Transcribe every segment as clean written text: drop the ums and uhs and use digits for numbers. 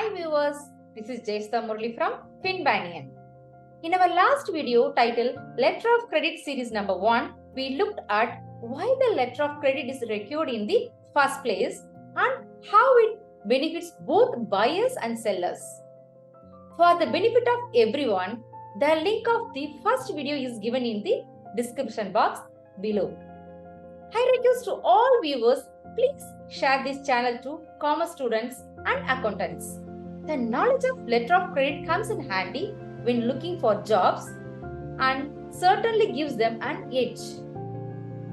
Hi viewers, this is Jayastha Murli from FinBanian. In our last video titled Letter of Credit series number 1, we looked at why the letter of credit is required in the first place and how it benefits both buyers and sellers. For the benefit of everyone, the link of the first video is given in the description box below. I request to all viewers, please share this channel to commerce students and accountants. The knowledge of letter of credit comes in handy when looking for jobs and certainly gives them an edge.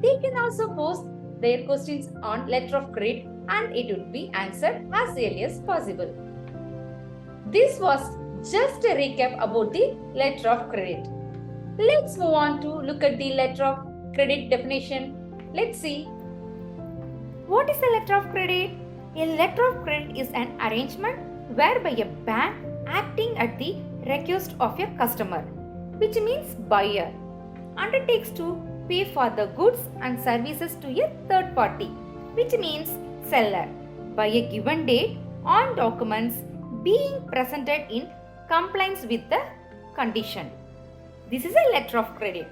They can also post their questions on letter of credit and it would be answered as early as possible. This was just a recap about the letter of credit. Let's move on to look at the letter of credit definition. Let's see. What is a letter of credit? A letter of credit is an arrangement whereby a bank acting at the request of a customer, which means buyer, undertakes to pay for the goods and services to a third party, which means seller, by a given date on documents being presented in compliance with the condition. This is a letter of credit.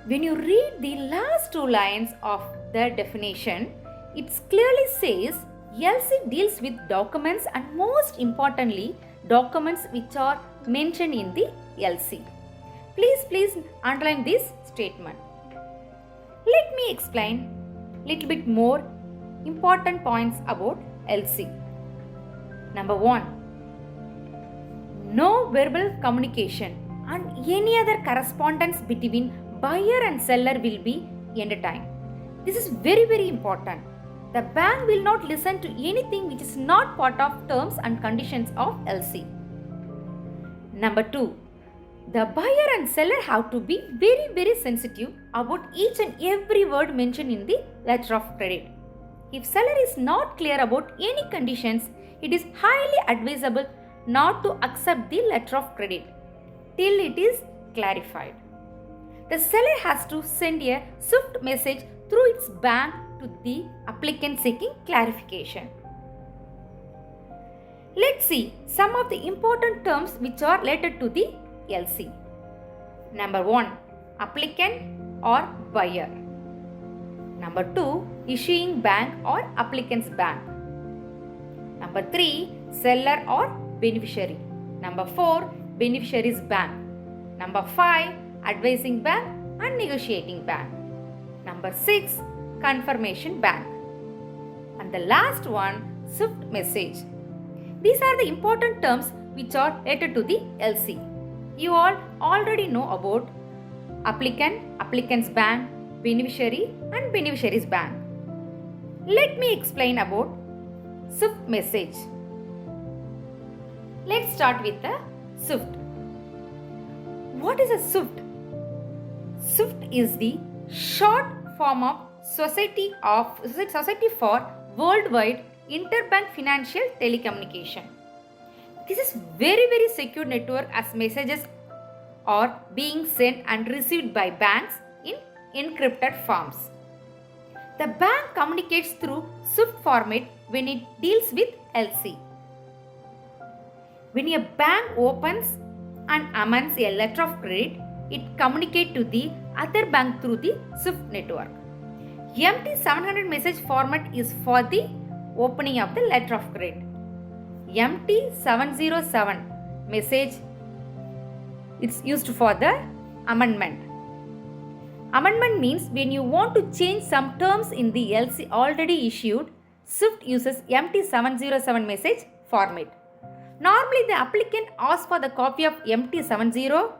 When you read the last two lines of the definition, it clearly says LC deals with documents and most importantly documents which are mentioned in the LC. Please underline this statement. Let me explain little bit more important points about LC. Number 1. No verbal communication and any other correspondence between buyer and seller will be entertained. This is very important. The bank will not listen to anything which is not part of terms and conditions of LC. Number 2. The buyer and seller have to be very sensitive about each and every word mentioned in the letter of credit. If seller is not clear about any conditions, it is highly advisable not to accept the letter of credit till it is clarified. The seller has to send a swift message through its bank to the applicant seeking clarification. Let's see some of the important terms which are related to the LC. Number 1. Applicant or buyer. Number 2. Issuing bank or applicant's bank. Number 3. Seller or beneficiary. Number 4. Beneficiary's bank. Number 5. Advising bank and negotiating bank. Number 6. Confirmation bank. And the last one, swift message. These are the important terms which are related to the LC. You all already know about applicant, applicant's bank, beneficiary and beneficiary's bank. Let me explain about swift message. Let's start with the swift. What is a swift? SWIFT is the short form of Society for Worldwide Interbank Financial Telecommunication. This is very secure network as messages are being sent and received by banks in encrypted forms. The bank communicates through SWIFT format when it deals with LC. When a bank opens and amends a letter of credit, it communicates to the other bank through the SWIFT network. MT700 message format is for the opening of the letter of credit. MT707 message is used for the amendment. Amendment means when you want to change some terms in the LC already issued, SWIFT uses MT707 message format. Normally the applicant asks for the copy of MT700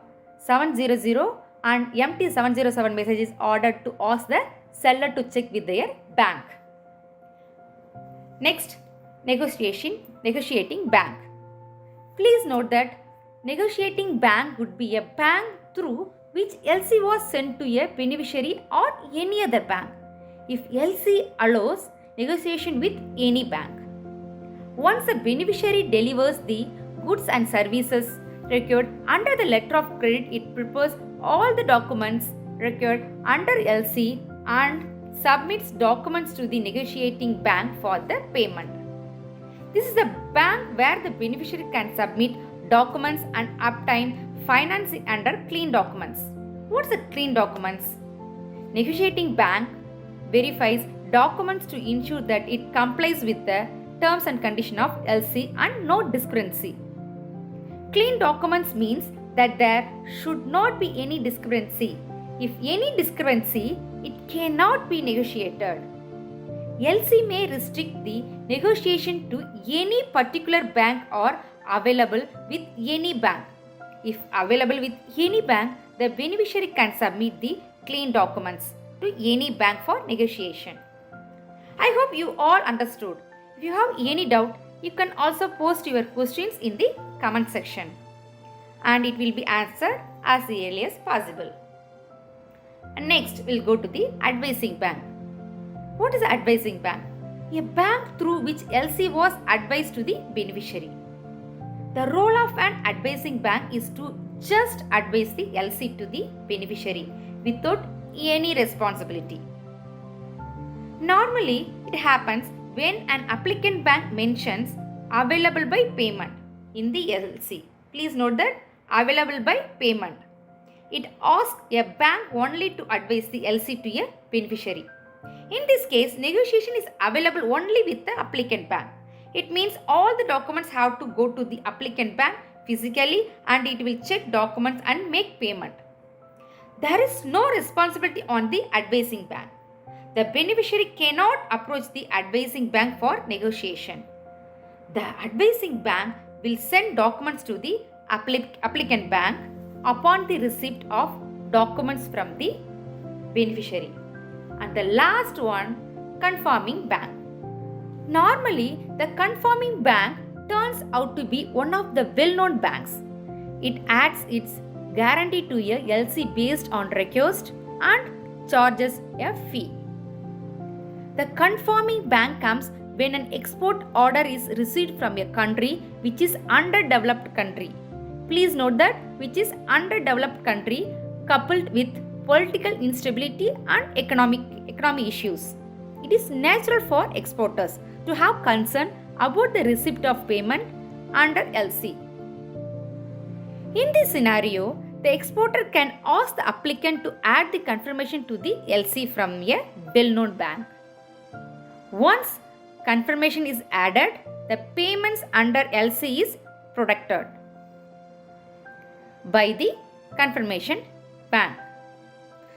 and MT707 message is ordered to ask the seller to check with their bank. Next, negotiating bank. Please note that negotiating bank would be a bank through which LC was sent to a beneficiary or any other bank if LC allows negotiation with any bank. Once a beneficiary delivers the goods and services required under the letter of credit, it prepares all the documents required under LC and submits documents to the negotiating bank for the payment. This is a bank where the beneficiary can submit documents and obtain financing under clean documents. What's the clean documents? Negotiating bank verifies documents to ensure that it complies with the terms and conditions of LC and no discrepancy. Clean documents means that there should not be any discrepancy. If any discrepancy, it cannot be negotiated. LC may restrict the negotiation to any particular bank or available with any bank. If available with any bank, the beneficiary can submit the clean documents to any bank for negotiation. I hope you all understood. If you have any doubt, you can also post your questions in the comment section and it will be answered as early as possible. And next, we'll go to the advising bank. What is an advising bank? A bank through which LC was advised to the beneficiary. The role of an advising bank is to just advise the LC to the beneficiary without any responsibility. Normally, it happens when an applicant bank mentions available by payment in the LC. Please note that available by payment. It asks a bank only to advise the LC to a beneficiary. In this case, negotiation is available only with the applicant bank. It means all the documents have to go to the applicant bank physically and it will check documents and make payment. There is no responsibility on the advising bank. The beneficiary cannot approach the advising bank for negotiation. The advising bank will send documents to the applicant bank upon the receipt of documents from the beneficiary. And the last one, confirming bank. Normally, the confirming bank turns out to be one of the well-known banks. It adds its guarantee to a LC based on request and charges a fee. The confirming bank comes when an export order is received from a country which is underdeveloped country. Please note that which is underdeveloped country coupled with political instability and economic issues. It is natural for exporters to have concern about the receipt of payment under LC. In this scenario, the exporter can ask the applicant to add the confirmation to the LC from a well-known bank. Once confirmation is added, the payments under LC is protected by the confirmation bank.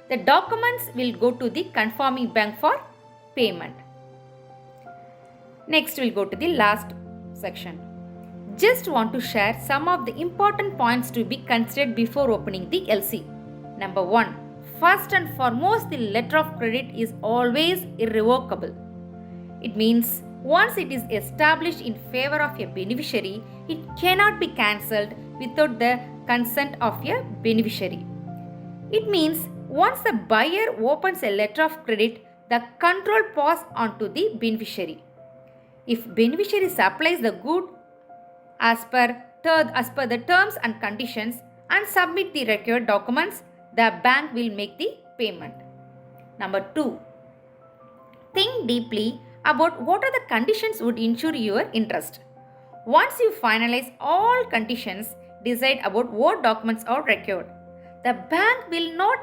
The documents will go to the confirming bank for payment. Next, we'll go to the last section. Just want to share some of the important points to be considered before opening the LC. Number 1. First and foremost, the letter of credit is always irrevocable. It means once it is established in favor of a beneficiary, it cannot be cancelled without the consent of a beneficiary. It means once the buyer opens a letter of credit, the control passes on to the beneficiary. If beneficiary supplies the good as per the terms and conditions and submit the required documents, the bank will make the payment. Number 2. Think deeply about what are the conditions would ensure your interest. Once you finalize all conditions, decide about what documents are required. The bank will not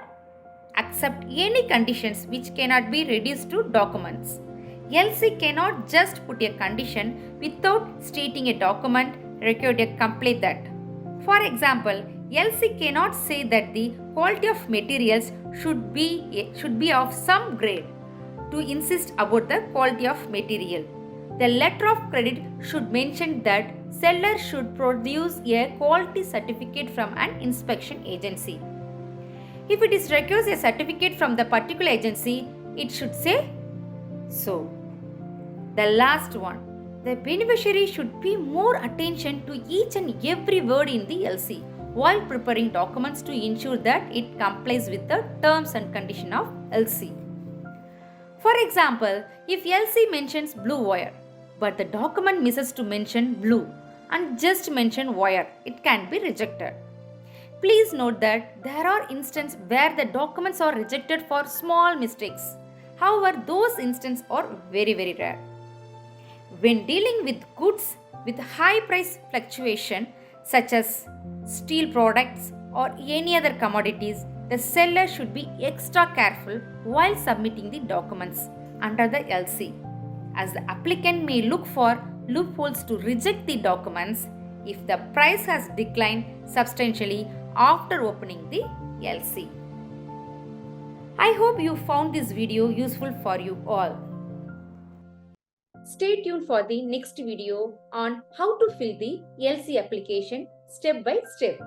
accept any conditions which cannot be reduced to documents. LC cannot just put a condition without stating a document required to complete that. For example, LC cannot say that the quality of materials should be of some grade to insist about the quality of material. The letter of credit should mention that seller should produce a quality certificate from an inspection agency. If it is requires a certificate from the particular agency, it should say so. The last one, the beneficiary should pay more attention to each and every word in the LC while preparing documents to ensure that it complies with the terms and conditions of LC. For example, if LC mentions blue wire, but the document misses to mention blue and just mention wire, it can be rejected. Please note that there are instances where the documents are rejected for small mistakes. However, those instances are very rare. When dealing with goods with high price fluctuation such as steel products or any other commodities, the seller should be extra careful while submitting the documents under the LC, as the applicant may look for loopholes to reject the documents if the price has declined substantially after opening the LC. I hope you found this video useful for you all. Stay tuned for the next video on how to fill the LC application step by step.